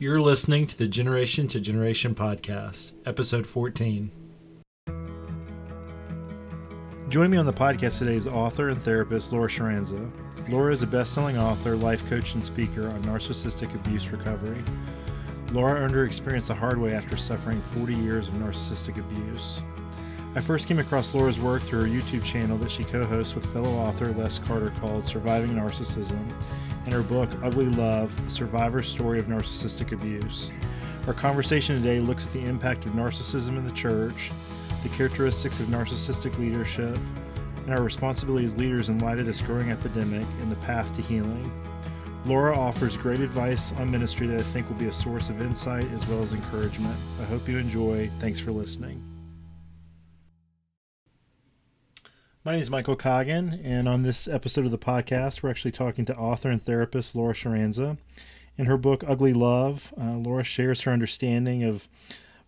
You're listening to the Generation to Generation podcast, episode 14. Joining me on the podcast today is author and therapist Laura Charanza. Laura is a best-selling author, life coach, and speaker on narcissistic abuse recovery. Laura earned her experience the hard way after suffering 40 years of narcissistic abuse. I first came across Laura's work through her YouTube channel that she co-hosts with fellow author Les Carter called Surviving Narcissism, and her book, Ugly Love, A Survivor's Story of Narcissistic Abuse. Our conversation today looks at the impact of narcissism in the church, the characteristics of narcissistic leadership, and our responsibility as leaders in light of this growing epidemic and the path to healing. Laura offers great advice on ministry that I think will be a source of insight as well as encouragement. I hope you enjoy. Thanks for listening. My name is Michael Coggin, and on this episode of the podcast, we're actually talking to author and therapist Laura Charanza. In her book, Ugly Love, Laura shares her understanding of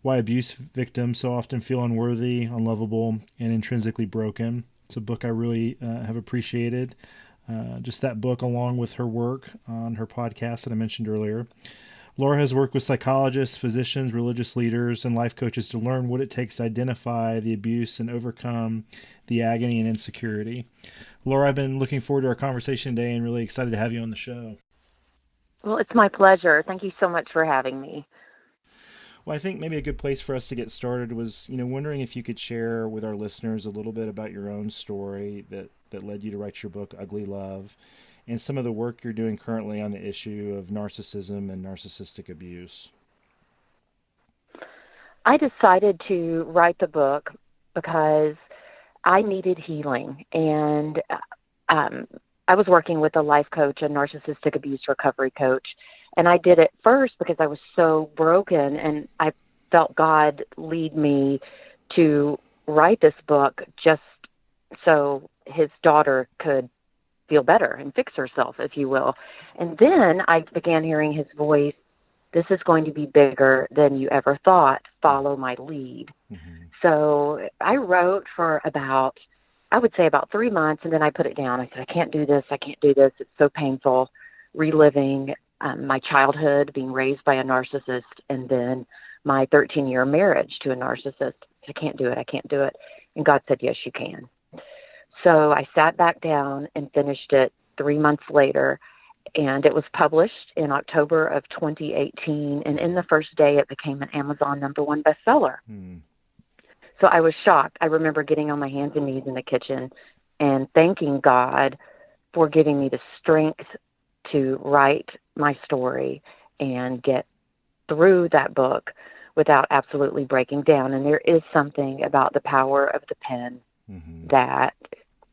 why abuse victims so often feel unworthy, unlovable, and intrinsically broken. It's a book I really have appreciated. Just that book, along with her work on her podcast that I mentioned earlier. Laura has worked with psychologists, physicians, religious leaders, and life coaches to learn what it takes to identify the abuse and overcome the agony and insecurity. Laura, I've been looking forward to our conversation today and really excited to have you on the show. Well, it's my pleasure. Thank you so much for having me. Well, I think maybe a good place for us to get started was, wondering if you could share with our listeners a little bit about your own story that led you to write your book, Ugly Love, and some of the work you're doing currently on the issue of narcissism and narcissistic abuse. I decided to write the book because I needed healing, and I was working with a life coach, a narcissistic abuse recovery coach, and I did it first because I was so broken, and I felt God lead me to write this book just so his daughter could feel better and fix herself, if you will. And then I began hearing his voice, this is going to be bigger than you ever thought. Follow my lead. Mm-hmm. So I wrote for about 3 months, and then I put it down. I said, I can't do this. It's so painful, reliving my childhood, being raised by a narcissist, and then my 13-year marriage to a narcissist. I can't do it. And God said, yes, you can. So I sat back down and finished it 3 months later, and it was published in October of 2018. And in the first day, it became an Amazon #1 bestseller. So I was shocked. I remember getting on my hands and knees in the kitchen and thanking God for giving me the strength to write my story and get through that book without absolutely breaking down. And there is something about the power of the pen that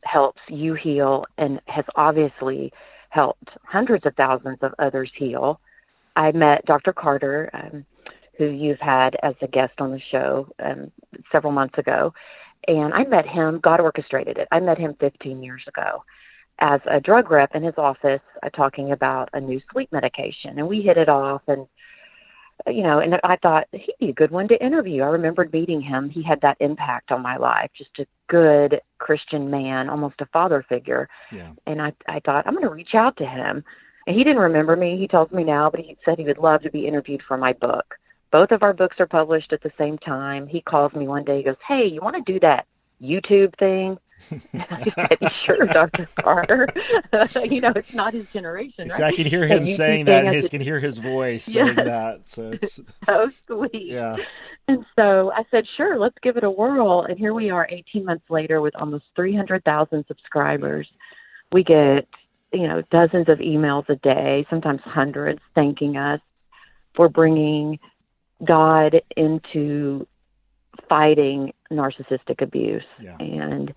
helps you heal and has obviously helped hundreds of thousands of others heal. I met Dr. Carter, who you've had as a guest on the show several months ago, and I met him, God orchestrated it. I met him 15 years ago as a drug rep in his office talking about a new sleep medication, and we hit it off, and and I thought he'd be a good one to interview. I remembered meeting him. He had that impact on my life, just a good Christian man, almost a father figure. Yeah. And I thought, I'm going to reach out to him. And he didn't remember me. He tells me now, but he said he would love to be interviewed for my book. Both of our books are published at the same time. He calls me one day. He goes, hey, you want to do that YouTube thing? I said, sure, Dr. Carter. It's not his generation, right? So I can hear him saying that, and I can hear his voice saying that. So it's so sweet. Yeah. And so I said, sure, let's give it a whirl. And here we are 18 months later with almost 300,000 subscribers. We get, dozens of emails a day, sometimes hundreds, thanking us for bringing God into fighting narcissistic abuse. Yeah. And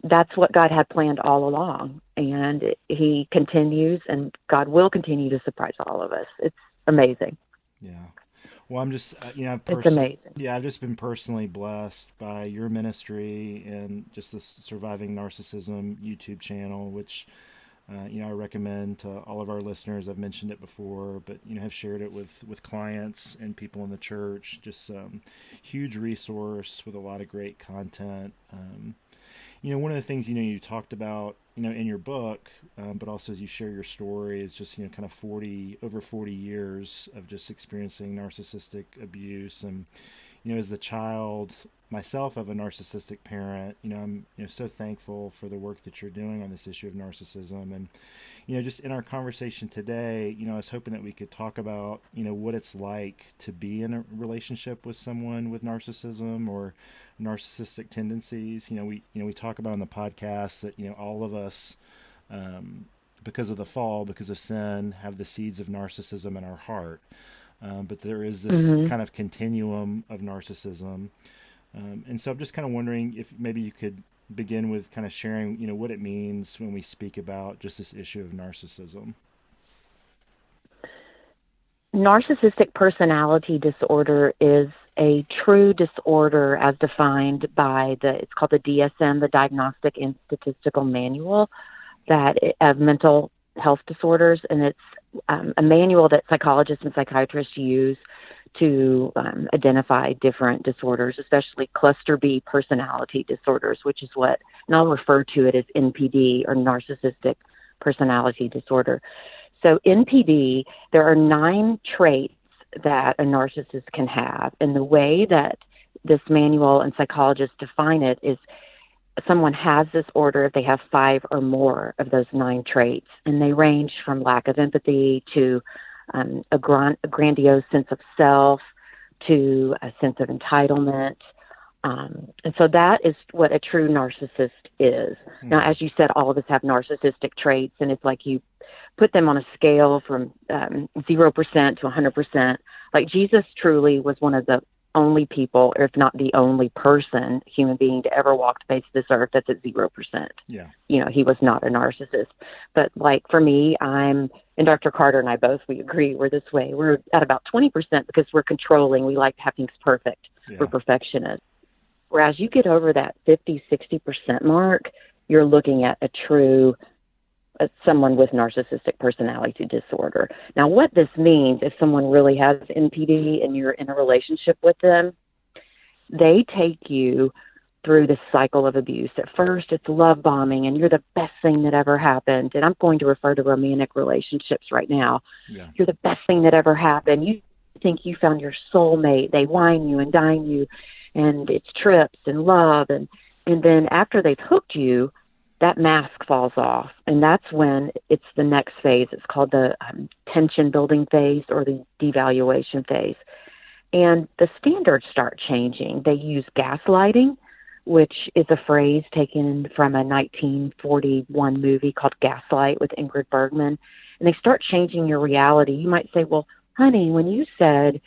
that's what God had planned all along. And he continues, and God will continue to surprise all of us. It's amazing. Yeah. Well, I'm just, it's amazing. Yeah, I've just been personally blessed by your ministry and just this Surviving Narcissism YouTube channel, which, I recommend to all of our listeners. I've mentioned it before, but, have shared it with clients and people in the church. Just huge resource with a lot of great content. One of the things, you talked about, in your book, but also as you share your story, is just, kind of over 40 years of just experiencing narcissistic abuse. And, as the child myself of a narcissistic parent, I'm, so thankful for the work that you're doing on this issue of narcissism. And, just in our conversation today, I was hoping that we could talk about, what it's like to be in a relationship with someone with narcissism or narcissistic tendencies. We talk about on the podcast that, all of us, because of the fall, because of sin, have the seeds of narcissism in our heart. But there is this kind of continuum of narcissism. And so I'm just kind of wondering if maybe you could begin with kind of sharing, what it means when we speak about just this issue of narcissism. Narcissistic personality disorder is a true disorder as defined by it's called the DSM, the Diagnostic and Statistical Manual of Mental Health Disorders. And it's a manual that psychologists and psychiatrists use to identify different disorders, especially cluster B personality disorders, which is and I'll refer to it as NPD, or narcissistic personality disorder. So NPD, there are 9 traits that a narcissist can have. And the way that this manual and psychologists define it is someone has this order if they have 5 or more of those 9 traits. And they range from lack of empathy to a grandiose sense of self to a sense of entitlement. And so that is what a true narcissist is. Now, as you said, all of us have narcissistic traits, and it's like you put them on a scale from 0% to 100%. Like Jesus truly was one of the only people, or if not the only human being to ever walk the face of this earth that's at 0%. Yeah. He was not a narcissist. But like for me, and Dr. Carter and I both, we agree we're this way. We're at about 20% because we're controlling. We like to have things perfect. Yeah. We're perfectionists. Whereas you get over that 50, 60% mark, you're looking at a true someone with narcissistic personality disorder. Now, what this means, if someone really has NPD and you're in a relationship with them, they take you through this cycle of abuse. At first, it's love bombing, and you're the best thing that ever happened. And I'm going to refer to romantic relationships right now. Yeah. You're the best thing that ever happened. You think you found your soulmate. They wine you and dine you, and it's trips and love. And then after they've hooked you, that mask falls off, and that's when it's the next phase. It's called the tension building phase, or the devaluation phase. And the standards start changing. They use gaslighting, which is a phrase taken from a 1941 movie called Gaslight with Ingrid Bergman. And they start changing your reality. You might say, well, honey, when you said,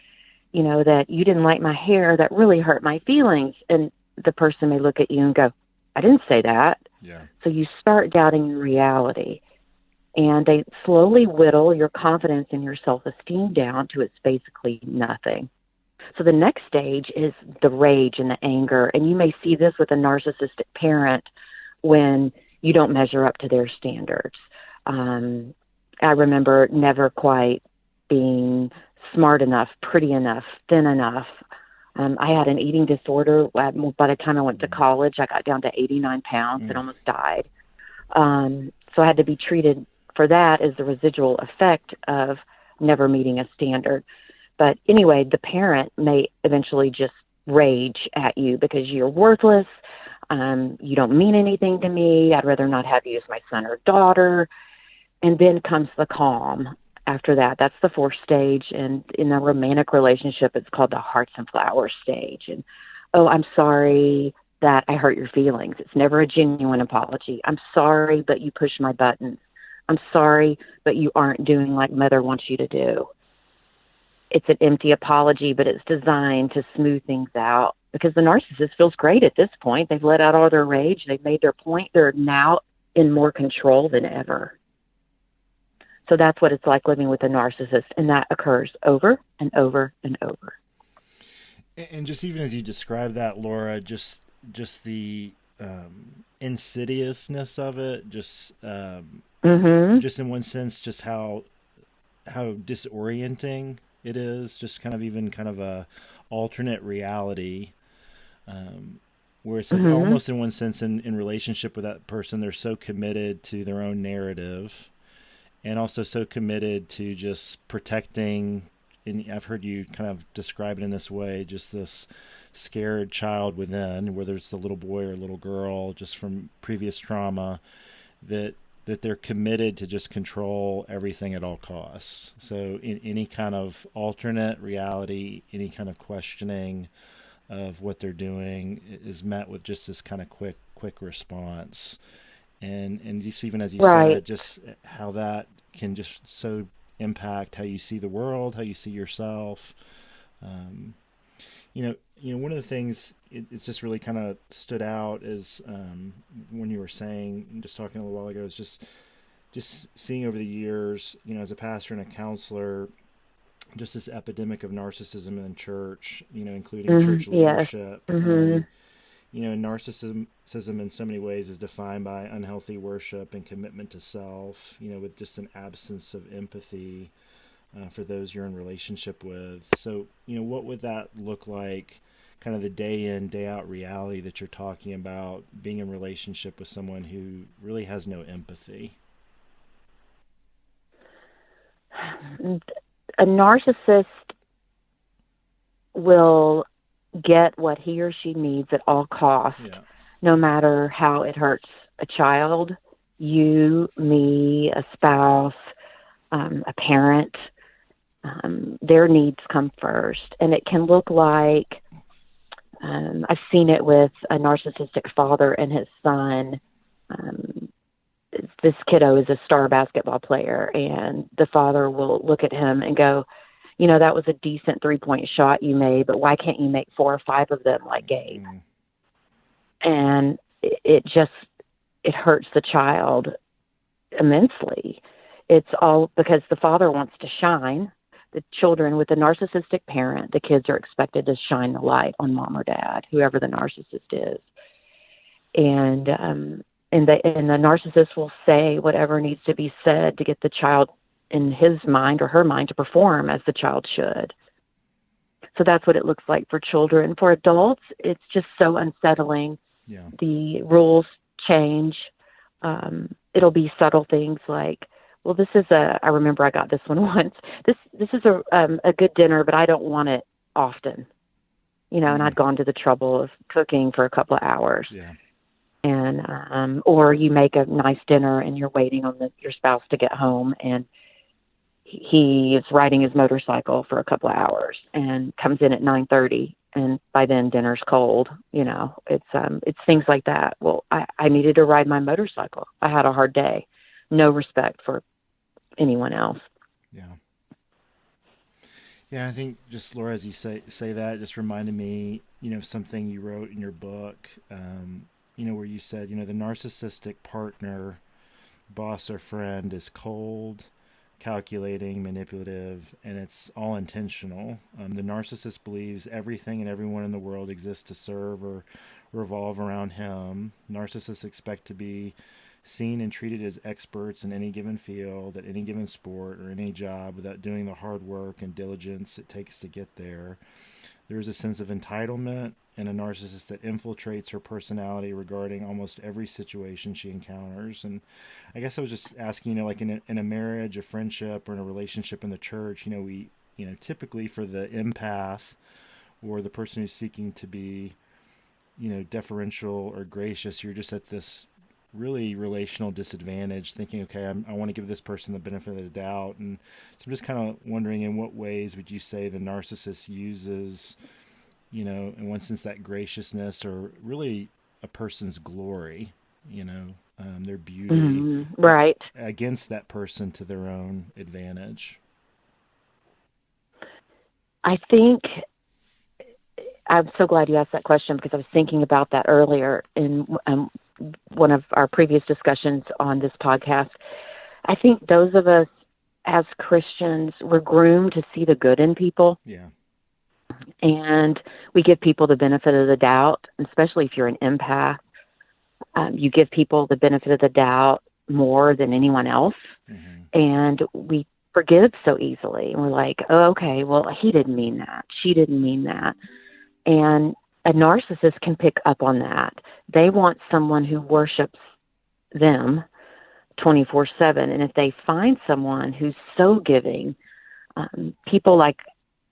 that you didn't like my hair, that really hurt my feelings. And the person may look at you and go, I didn't say that. Yeah. So you start doubting your reality, and they slowly whittle your confidence and your self-esteem down to it's basically nothing. So the next stage is the rage and the anger, and you may see this with a narcissistic parent when you don't measure up to their standards. I remember never quite being smart enough, pretty enough, thin enough. I had an eating disorder. By the time I went to college, I got down to 89 pounds and almost died. So I had to be treated for that as the residual effect of never meeting a standard. But anyway, the parent may eventually just rage at you because you're worthless. You don't mean anything to me. I'd rather not have you as my son or daughter. And then comes the calm. After that, that's the 4th stage. And in a romantic relationship, it's called the hearts and flowers stage. And, oh, I'm sorry that I hurt your feelings. It's never a genuine apology. I'm sorry, but you push my buttons. I'm sorry, but you aren't doing like mother wants you to do. It's an empty apology, but it's designed to smooth things out because the narcissist feels great at this point. They've let out all their rage. They've made their point. They're now in more control than ever. So that's what it's like living with a narcissist, and that occurs over and over and over. And just even as you describe that, Laura, just the insidiousness of it, just in one sense, just how disorienting it is, just kind of a alternate reality. where it's like almost in one sense in relationship with that person, they're so committed to their own narrative and also so committed to just protecting. And I've heard you kind of describe it in this way, just this scared child within, whether it's the little boy or little girl, just from previous trauma, that they're committed to just control everything at all costs. So in any kind of alternate reality, any kind of questioning of what they're doing is met with just this kind of quick response. And just even as you said, just how that can just so impact how you see the world, how you see yourself. One of the things it's just really kind of stood out is when you were saying, just talking a little while ago, is just seeing over the years, as a pastor and a counselor, just this epidemic of narcissism in church, including church leadership. And, narcissism in so many ways is defined by unhealthy worship and commitment to self, with just an absence of empathy for those you're in relationship with. So, what would that look like, kind of the day in, day out reality that you're talking about, being in relationship with someone who really has no empathy? A narcissist will get what he or she needs at all costs, no matter how it hurts a child, you, me, a spouse, a parent. Their needs come first. And it can look like, I've seen it with a narcissistic father and his son. This kiddo is a star basketball player, and the father will look at him and go, that was a decent 3-point shot you made, but why can't you make 4 or 5 of them like Gabe? And it hurts the child immensely. It's all because the father wants to shine. The children with a narcissistic parent, the kids are expected to shine the light on mom or dad, whoever the narcissist is. And the narcissist will say whatever needs to be said to get the child in his mind or her mind to perform as the child should. So that's what it looks like for children. For adults, it's just so unsettling. Yeah. The rules change. It'll be subtle things like, well, I remember I got this one once. This is a good dinner, but I don't want it often. And I'd gone to the trouble of cooking for a couple of hours. Yeah. And, or you make a nice dinner and you're waiting on your spouse to get home, and he is riding his motorcycle for a couple of hours and comes in at 9:30, and by then dinner's cold. It's things like that. Well, I needed to ride my motorcycle. I had a hard day. No respect for anyone else. Yeah, I think just, Laura, as you say that, just reminded me, of something you wrote in your book, where you said, the narcissistic partner, boss or friend, is cold, calculating, manipulative, and it's all intentional. The narcissist believes everything and everyone in the world exists to serve or revolve around him. Narcissists expect to be seen and treated as experts in any given field, at any given sport, or any job without doing the hard work and diligence it takes to get there. There is a sense of entitlement in a narcissist that infiltrates her personality regarding almost every situation she encounters. And I guess I was just asking, like in a marriage, a friendship, or in a relationship in the church, we, typically for the empath or the person who's seeking to be, deferential or gracious, you're just at this really relational disadvantage, thinking, okay, I want to give this person the benefit of the doubt. And so I'm just kind of wondering, in what ways would you say the narcissist uses, in one sense, that graciousness, or really a person's glory, their beauty, right, against that person to their own advantage? I think I'm so glad you asked that question, because I was thinking about that earlier in one of our previous discussions on this podcast. I think those of us as Christians, we're groomed to see the good in people. Yeah. And we give people the benefit of the doubt, especially if you're an empath. You give people the benefit of the doubt more than anyone else. Mm-hmm. And we forgive so easily. And we're like, oh, okay, well, he didn't mean that. She didn't mean that. And a narcissist can pick up on that. They want someone who worships them 24/7. And if they find someone who's so giving, people like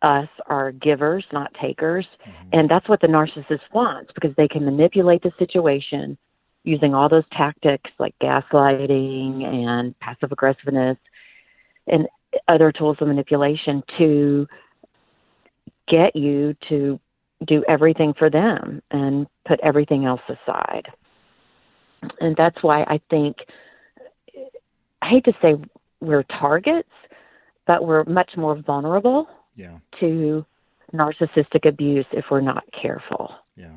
us are givers, not takers. Mm-hmm. And that's what the narcissist wants, because they can manipulate the situation using all those tactics like gaslighting and passive aggressiveness and other tools of manipulation to get you to do everything for them and put everything else aside. And that's why I think, I hate to say we're targets, but we're much more vulnerable to narcissistic abuse if we're not careful. Yeah.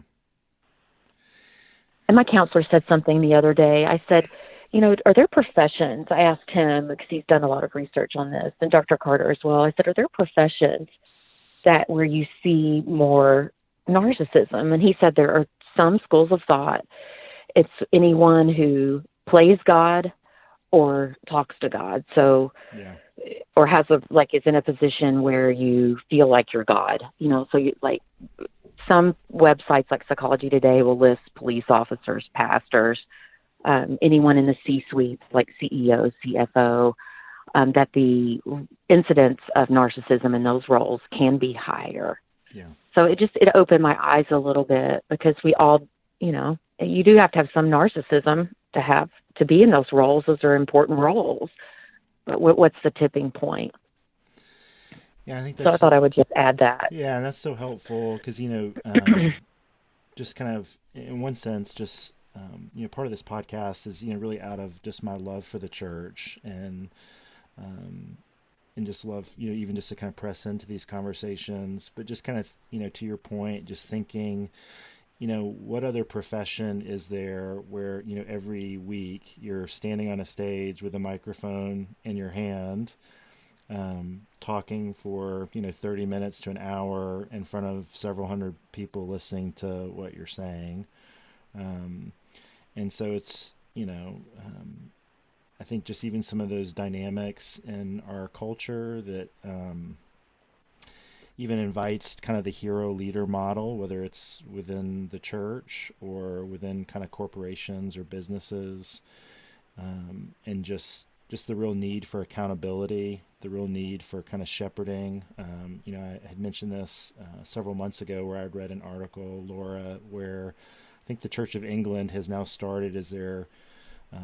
And my counselor said something the other day. I said, are there professions? I asked him, because he's done a lot of research on this, and Dr. Carter as well. I said, are there professions that where you see more narcissism? And he said there are some schools of thought. It's anyone who plays God or talks to God. So, or has is in a position where you feel like you're God, so you some websites like Psychology Today will list police officers, pastors, anyone in the C-suite, like CEO, CFO, that the incidence of narcissism in those roles can be higher. Yeah. So it opened my eyes a little bit, because we all, you do have to have some narcissism to be in those roles. Those are important roles. But what's the tipping point? Yeah, I think that's. So I thought I would just add that. Yeah, and that's so helpful, because just kind of in one sense, just part of this podcast is really out of just my love for the church and just love even just to kind of press into these conversations, but just kind of to your point, just thinking. What other profession is there where, every week you're standing on a stage with a microphone in your hand, talking for, 30 minutes to an hour in front of several hundred people listening to what you're saying. And so it's, I think just even some of those dynamics in our culture that, even invites kind of the hero leader model, whether it's within the church or within kind of corporations or businesses, and just the real need for accountability, the real need for kind of shepherding. I had mentioned this several months ago, where I'd read an article, Laura, where I think the Church of England has now started as their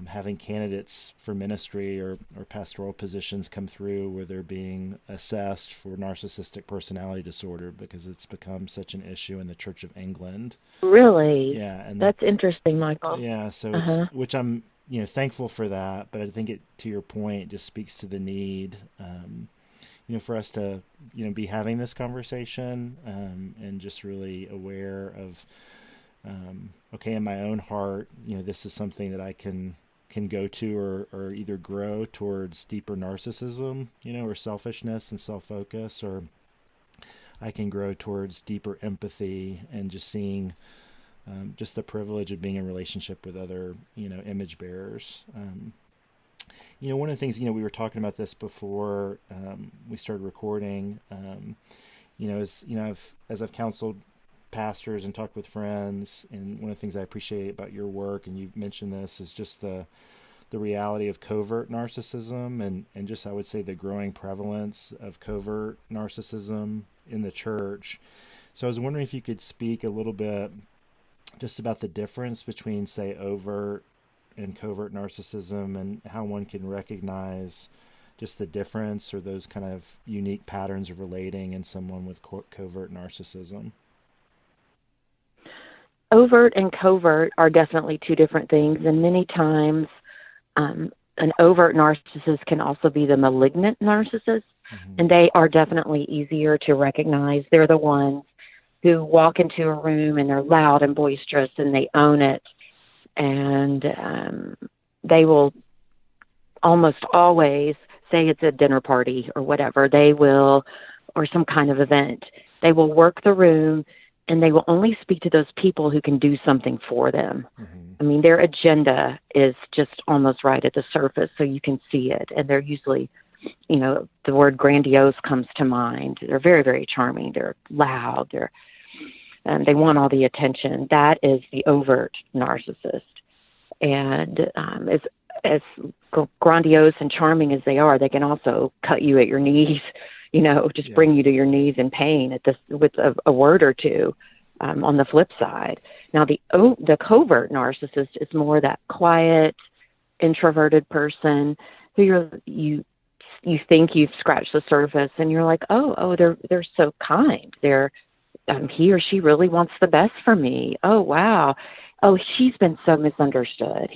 having candidates for ministry or pastoral positions come through where they're being assessed for narcissistic personality disorder, because it's become such an issue in the Church of England. Really? Yeah. And that's interesting, Michael. Yeah. So it's, which I'm, thankful for that, but I think it, to your point, just speaks to the need, for us to, be having this conversation, and just really aware of, okay, in my own heart, this is something that I can go to or either grow towards deeper narcissism, or selfishness and self-focus, or I can grow towards deeper empathy and just seeing just the privilege of being in relationship with other, image bearers. One of the things, we were talking about this before we started recording, as I've counseled pastors and talked with friends, and one of the things I appreciate about your work, and you've mentioned this, is just the reality of covert narcissism and just, I would say, the growing prevalence of covert narcissism in the church. So I was wondering if you could speak a little bit just about the difference between, say, overt and covert narcissism, and how one can recognize just the difference or those kind of unique patterns of relating in someone with covert narcissism. Overt and covert are definitely two different things, and many times an overt narcissist can also be the malignant narcissist, and they are definitely easier to recognize. They're the ones who walk into a room and they're loud and boisterous and they own it, and they will almost always say it's a dinner party or whatever. They will, or some kind of event. They will work the room, and they will only speak to those people who can do something for them. I mean, their agenda is just almost right at the surface, so you can see it. And they're usually, the word grandiose comes to mind. They're very, very charming. They're loud. They want all the attention. That is the overt narcissist. And as grandiose and charming as they are, they can also cut you at your knees, just bring you to your knees in pain with a word or two. On the flip side, now the covert narcissist is more that quiet, introverted person who you think you've scratched the surface, and you're like, oh, they're so kind. He or she really wants the best for me. Oh, wow. Oh, she's been so misunderstood.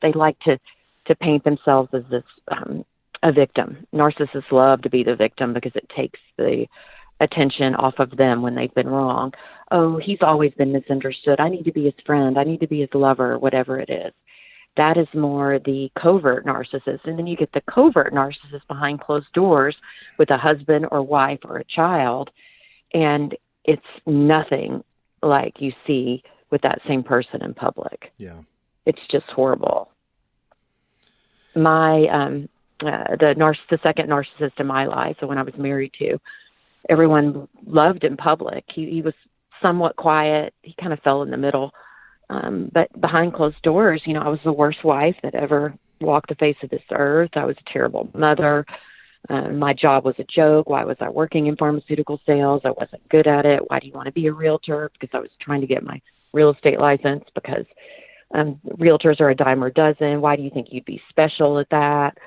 They like to paint themselves as this, a victim. Narcissists love to be the victim because it takes the attention off of them when they've been wrong. Oh, he's always been misunderstood. I need to be his friend. I need to be his lover, whatever it is. That is more the covert narcissist. And then you get the covert narcissist behind closed doors with a husband or wife or a child. And it's nothing like you see with that same person in public. Yeah. It's just horrible. The second narcissist in my life, the one I was married to, everyone loved in public. He was somewhat quiet. He kind of fell in the middle. But behind closed doors, I was the worst wife that ever walked the face of this earth. I was a terrible mother. My job was a joke. Why was I working in pharmaceutical sales? I wasn't good at it. Why do you want to be a realtor? Because I was trying to get my real estate license, because realtors are a dime a dozen. Why do you think you'd be special at that?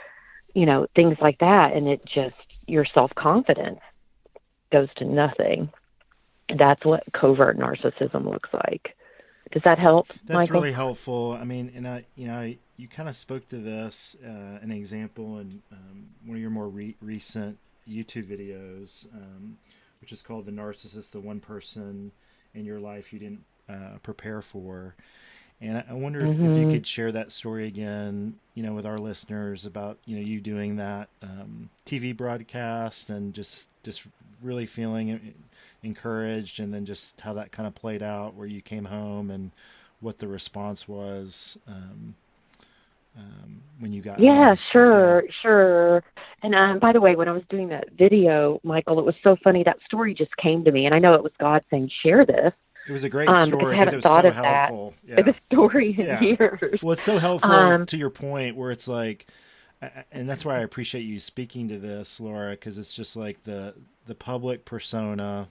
Things like that. And it just, your self-confidence goes to nothing. That's what covert narcissism looks like. Does that help, That's Michael? really helpful. I mean, and you kind of spoke to this, an example in one of your more recent YouTube videos, which is called "The Narcissist: The One Person in Your Life You Didn't Prepare For." And I wonder if you could share that story again, with our listeners about, you doing that TV broadcast and just really feeling encouraged, and then just how that kind of played out, where you came home and what the response was when you got home. Sure. And by the way, when I was doing that video, Michael, it was so funny. That story just came to me, and I know it was God saying, share this. It was a great story because because it was so helpful. Yeah. The story in years. Well, it's so helpful to your point, where it's like, and that's why I appreciate you speaking to this, Laura, because it's just like the public persona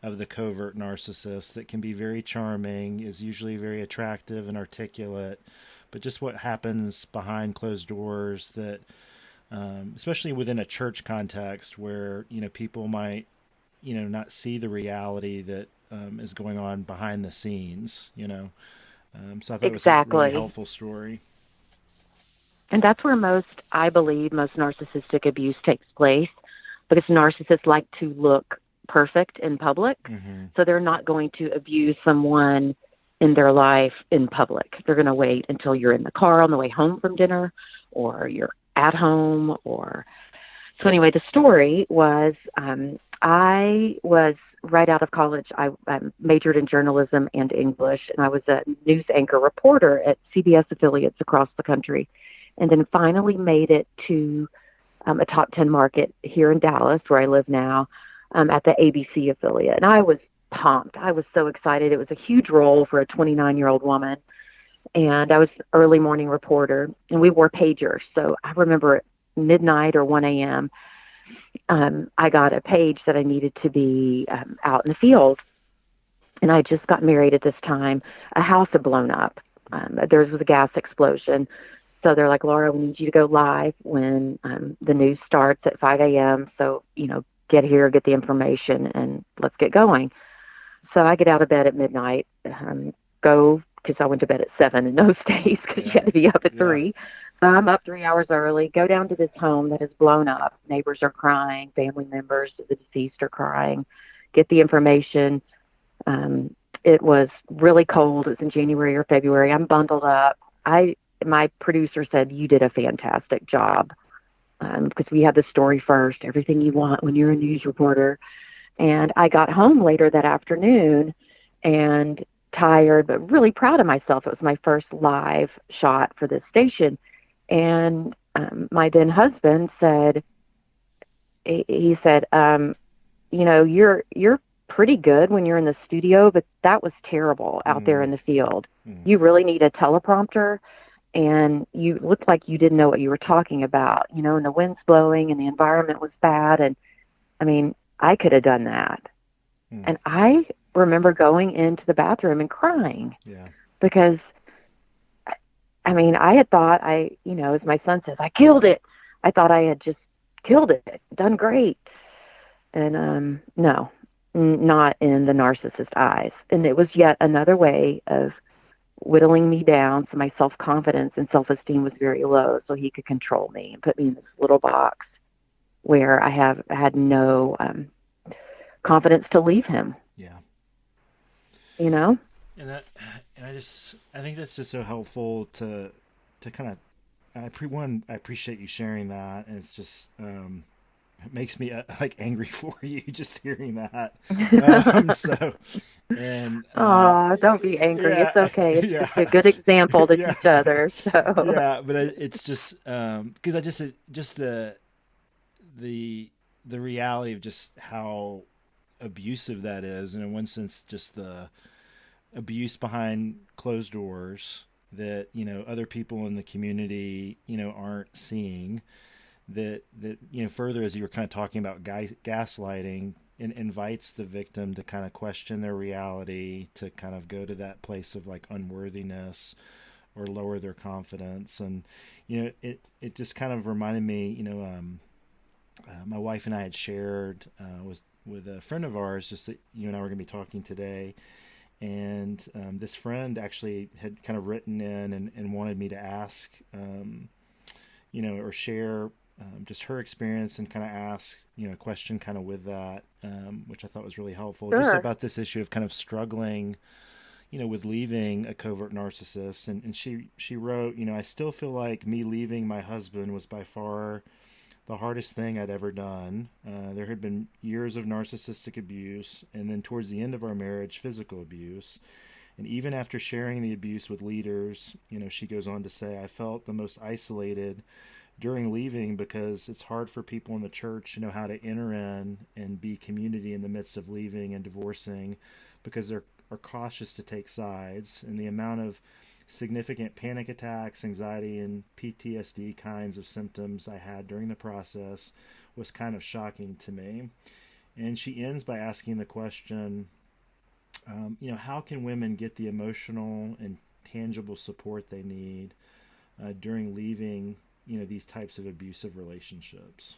of the covert narcissist that can be very charming, is usually very attractive and articulate, but just what happens behind closed doors, that especially within a church context where, people might, not see the reality that is going on behind the scenes, So I thought it was a really helpful story. And that's where I believe most narcissistic abuse takes place, because narcissists like to look perfect in public. Mm-hmm. So they're not going to abuse someone in their life in public. They're going to wait until you're in the car on the way home from dinner, or you're at home, So anyway, the story was, I was right out of college. I majored in journalism and English, and I was a news anchor reporter at CBS affiliates across the country, and then finally made it to a top 10 market here in Dallas, where I live now, at the ABC affiliate. And I was pumped. I was so excited. It was a huge role for a 29-year-old woman, and I was early morning reporter, and we wore pagers. So I remember at midnight or 1 a.m., I got a page that I needed to be out in the field. And I just got married at this time. A house had blown up. There was a gas explosion. So they're like, Laura, we need you to go live when the news starts at 5 a.m. So, get here, get the information, and let's get going. So I get out of bed at midnight, go, because I went to bed at 7 in those days, because you had to be up at 3. So I'm up 3 hours early, go down to this home that has blown up. Neighbors are crying, family members of the deceased are crying, get the information. It was really cold. It was in January or February. I'm bundled up. My producer said, you did a fantastic job, because we had the story first, everything you want when you're a news reporter. And I got home later that afternoon and tired, but really proud of myself. It was my first live shot for this station. And my then husband said, your pretty good when you're in the studio, but that was terrible out there in the field. You really need a teleprompter, and you looked like you didn't know what you were talking about, you know, and the wind's blowing and the environment was bad. And I mean, I could have done that. And I remember going into the bathroom and crying because, I mean, I had thought you know, as my son says, I killed it. I thought I had just killed it, done great. And no, not in the narcissist eyes. And it was yet another way of whittling me down, so my self-confidence and self-esteem was very low, so he could control me and put me in this little box where I had no confidence to leave him. Yeah. You know? And I think that's just so helpful to kind of, I appreciate you sharing that, and it's just, it makes me like angry for you just hearing that. Don't be angry. It's okay. It's just a good example to teach others. So but it's just because I just the reality of just how abusive that is, and in one sense, just the abuse behind closed doors that, you know, other people in the community, you know, aren't seeing. That you know, further, as you were kind of talking about gaslighting, and invites the victim to kind of question their reality, to kind of go to that place of like unworthiness or lower their confidence. And you know, it just kind of reminded me, you know, my wife and I had shared with a friend of ours, just that you and I were going to be talking today. And this friend actually had kind of written in and wanted me to ask, you know, or share just her experience, and kind of ask, you know, a question kind of with that, which I thought was really helpful. Sure. Just about this issue of kind of struggling, you know, with leaving a covert narcissist. And she wrote, you know, I still feel like me leaving my husband was by far the hardest thing I'd ever done. There had been years of narcissistic abuse, and then towards the end of our marriage, physical abuse. And even after sharing the abuse with leaders, you know, she goes on to say, I felt the most isolated during leaving, because it's hard for people in the church to know how to enter in and be community in the midst of leaving and divorcing, because they're cautious to take sides. And the amount of significant panic attacks, anxiety, and PTSD kinds of symptoms I had during the process was kind of shocking to me. And she ends by asking the question, you know, how can women get the emotional and tangible support they need during leaving, you know, these types of abusive relationships?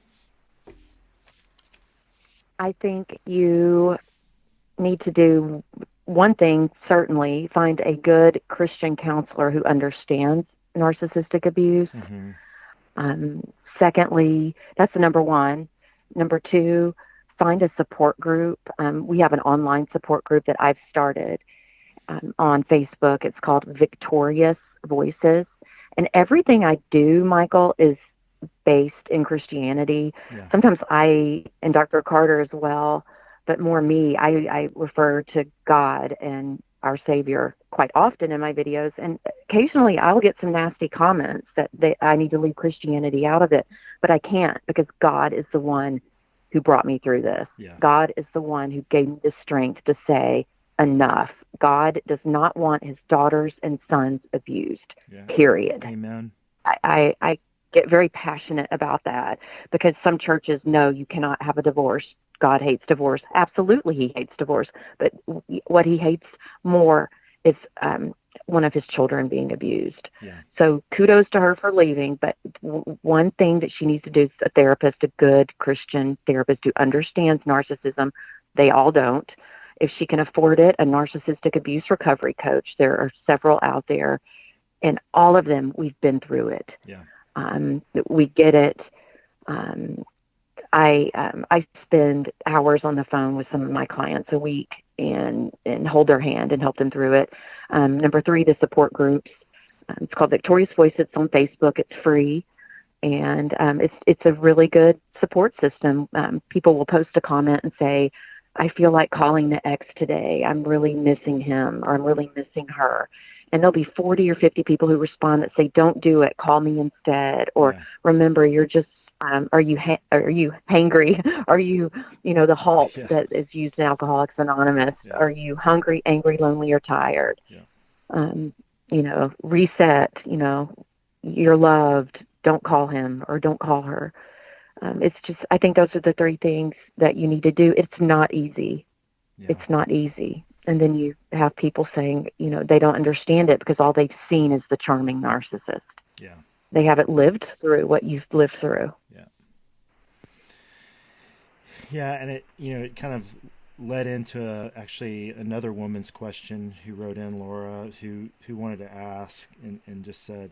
I think you need to do one thing, certainly find a good Christian counselor who understands narcissistic abuse. Secondly, that's the number one. Number two, find a support group. We have an online support group that I've started on Facebook. It's called Victorious Voices. And everything I do, Michael, is based in Christianity. Yeah. Sometimes and Dr. Carter as well, but more me, I refer to God and our Savior quite often in my videos. And occasionally I'll get some nasty comments that I need to leave Christianity out of it, but I can't, because God is the one who brought me through this. Yeah. God is the one who gave me the strength to say enough. God does not want his daughters and sons abused, period. Amen. I get very passionate about that, because some churches know you cannot have a divorce. God hates divorce. Absolutely, he hates divorce. But what he hates more is one of his children being abused. Yeah. So kudos to her for leaving. But one thing that she needs to do is a therapist, a good Christian therapist who understands narcissism. They all don't. If she can afford it, a narcissistic abuse recovery coach. There are several out there, and all of them, we've been through it. Yeah. We get it. I spend hours on the phone with some of my clients a week and hold their hand and help them through it. Number three, the support groups. It's called Victorious Voice. It's on Facebook. It's free. And it's a really good support system. People will post a comment and say, I feel like calling the ex today. I'm really missing him, or I'm really missing her. And there'll be 40 or 50 people who respond that say, don't do it. Call me instead. Or remember, you're just Are you hangry? Are you, the halt Yeah. that is used in Alcoholics Anonymous? Yeah. Are you hungry, angry, lonely, or tired? Yeah. Reset. You're loved. Don't call him or don't call her. It's just, I think those are the three things that you need to do. It's not easy. Yeah. It's not easy. And then you have people saying, they don't understand it because all they've seen is the charming narcissist. Yeah. They haven't lived through what you've lived through. Yeah. Yeah, and it kind of led into actually another woman's question who wrote in, Laura, who wanted to ask and just said,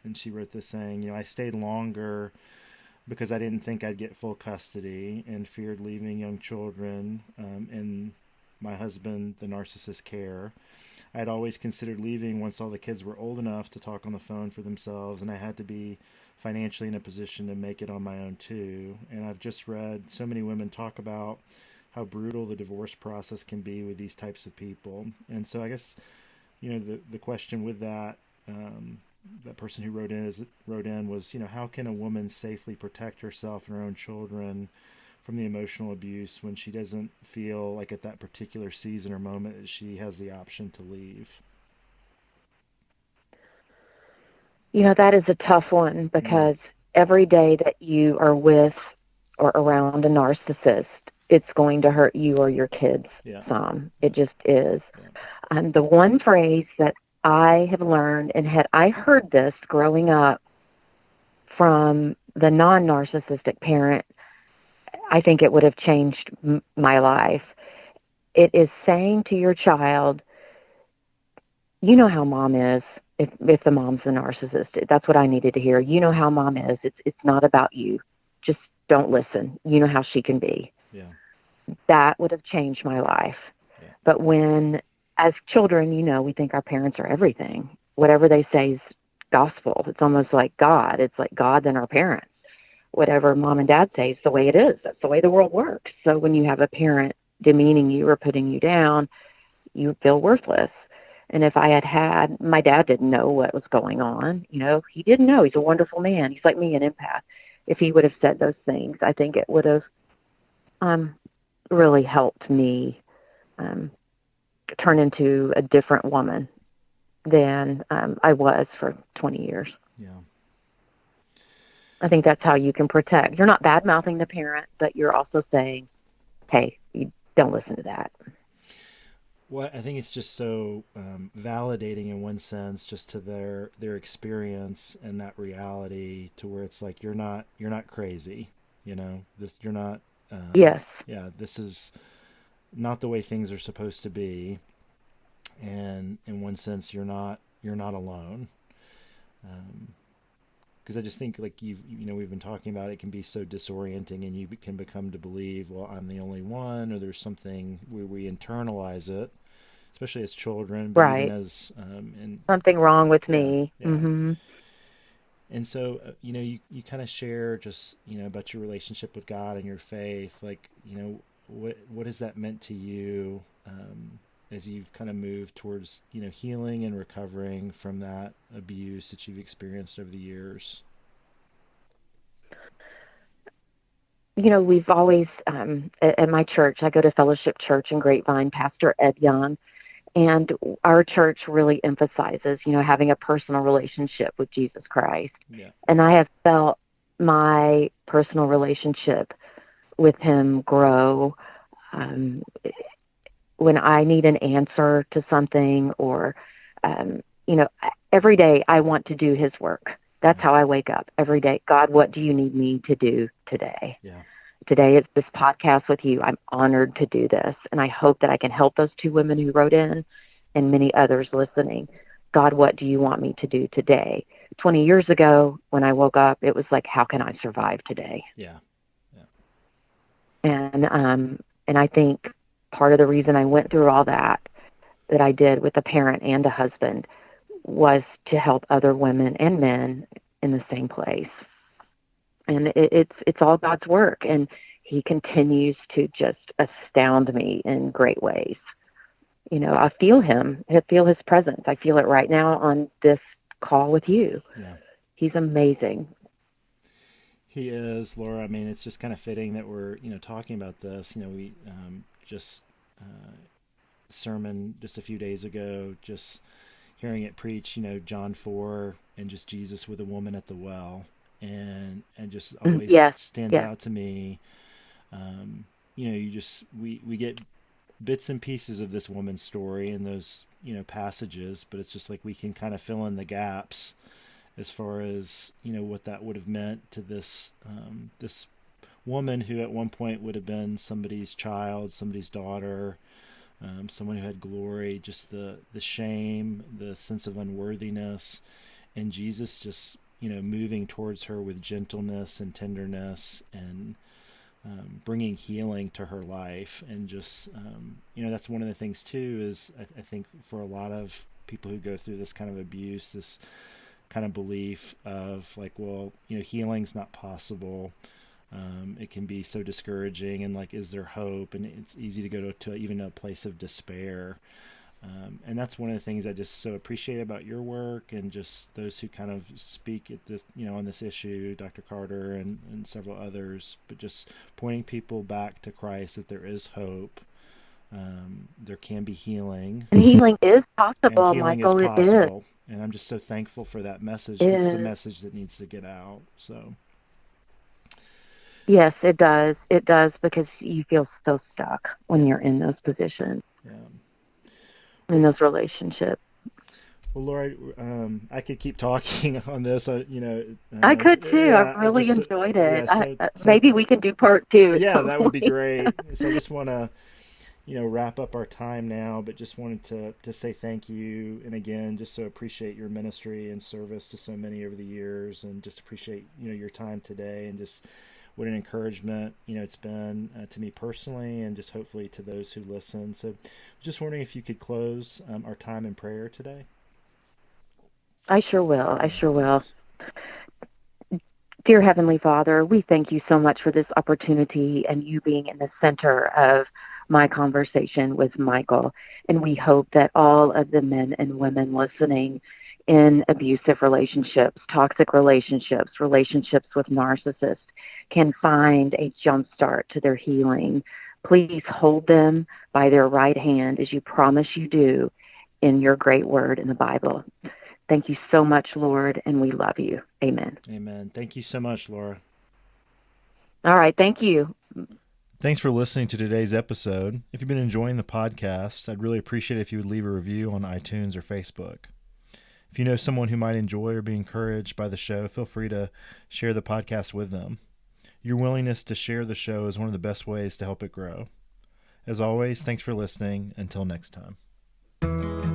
and she wrote this saying, I stayed longer because I didn't think I'd get full custody and feared leaving young children in my husband, the narcissist care. I had always considered leaving once all the kids were old enough to talk on the phone for themselves, and I had to be financially in a position to make it on my own too. And I've just read so many women talk about how brutal the divorce process can be with these types of people. And so I guess, the question with that, that person who wrote in was, how can a woman safely protect herself and her own children from the emotional abuse when she doesn't feel like at that particular season or moment that she has the option to leave? That is a tough one because every day that you are with or around a narcissist, it's going to hurt you or your kids some. It just is. Yeah. The one phrase that I have learned, and I heard this growing up from the non-narcissistic parent, I think it would have changed my life. It is saying to your child, you know how mom is. If the mom's a narcissist, that's what I needed to hear. You know how mom is. It's not about you. Just don't listen. You know how she can be. Yeah. That would have changed my life. Yeah. But when, as children, we think our parents are everything. Whatever they say is gospel. It's almost like God. It's like God then our parents. Whatever mom and dad say is the way it is. That's the way the world works. So when you have a parent demeaning you or putting you down, you feel worthless. And if I had my dad didn't know what was going on. He didn't know. He's a wonderful man. He's like me, an empath. If he would have said those things, I think it would have really helped me turn into a different woman than I was for 20 years. Yeah. I think that's how you can protect. You're not bad-mouthing the parent, but you're also saying, hey, you don't listen to that. Well, I think it's just so validating in one sense, just to their experience and that reality, to where it's like you're not crazy, this you're not. Yes. Yeah, this is not the way things are supposed to be, and in one sense, you're not alone. Because I just think, like we've been talking about, it can be so disorienting, and you can become to believe, well, I'm the only one, or there's something where we internalize it, especially as children, but right. even as something wrong with me. Yeah. Mm-hmm. And so, you kind of share just about your relationship with God and your faith, like what has that meant to you as you've kind of moved towards healing and recovering from that abuse that you've experienced over the years? We've always at my church, I go to Fellowship Church in Grapevine, Pastor Ed Young, and our church really emphasizes having a personal relationship with Jesus Christ. Yeah. And I have felt my personal relationship with him grow. When I need an answer to something, or every day I want to do his work. That's how I wake up every day. God, what do you need me to do today? Yeah. Today it's this podcast with you. I'm honored to do this. And I hope that I can help those two women who wrote in and many others listening. God, what do you want me to do today? 20 years ago, when I woke up, it was like, how can I survive today? Yeah. And I think part of the reason I went through all that I did with a parent and a husband was to help other women and men in the same place. And it's all God's work, and he continues to just astound me in great ways. I feel him. I feel his presence. I feel it right now on this call with you. Yeah. He's amazing. He is, Laura. I mean, it's just kind of fitting that we're, talking about this. We just sermon just a few days ago, just hearing it preach, John 4 and just Jesus with a woman at the well, and just always Yes. stands Yes. out to me. We get bits and pieces of this woman's story in those, passages, but it's just like we can kind of fill in the gaps as far as what that would have meant to this woman who at one point would have been somebody's child, somebody's daughter, someone who had glory, just the shame, the sense of unworthiness, and Jesus just moving towards her with gentleness and tenderness, and bringing healing to her life. And just that's one of the things too, is I think for a lot of people who go through this kind of abuse, this kind of belief of like, well, healing's not possible. It can be so discouraging, and like, is there hope? And it's easy to go to even a place of despair. And that's one of the things I just so appreciate about your work, and just those who kind of speak at this, on this issue, Dr. Carter and several others, but just pointing people back to Christ, that there is hope. There can be healing. And healing is possible, and healing Michael. is It is. possible. And I'm just so thankful for that message. It's a message that needs to get out. So. Yes, it does. It does, because you feel so stuck when you're in those positions, in those relationships. Well, Laura, I could keep talking on this. I could too. I really enjoyed it. Maybe we can do part 2. Yeah, that would be great. So I just want to, wrap up our time now, but just wanted to say thank you. And again, just so appreciate your ministry and service to so many over the years, and just appreciate, your time today, and just what an encouragement, it's been to me personally, and just hopefully to those who listen. So just wondering if you could close our time in prayer today. I sure will. Dear Heavenly Father, we thank you so much for this opportunity, and you being in the center of my conversation with Michael. And we hope that all of the men and women listening in abusive relationships, toxic relationships, relationships with narcissists, can find a jump start to their healing. Please hold them by their right hand, as you promise you do in your great word in the Bible. Thank you so much, Lord, and we love you. Amen. Amen. Thank you so much, Laura. All right. Thank you. Thanks for listening to today's episode. If you've been enjoying the podcast, I'd really appreciate it if you would leave a review on iTunes or Facebook. If you know someone who might enjoy or be encouraged by the show, feel free to share the podcast with them. Your willingness to share the show is one of the best ways to help it grow. As always, thanks for listening. Until next time.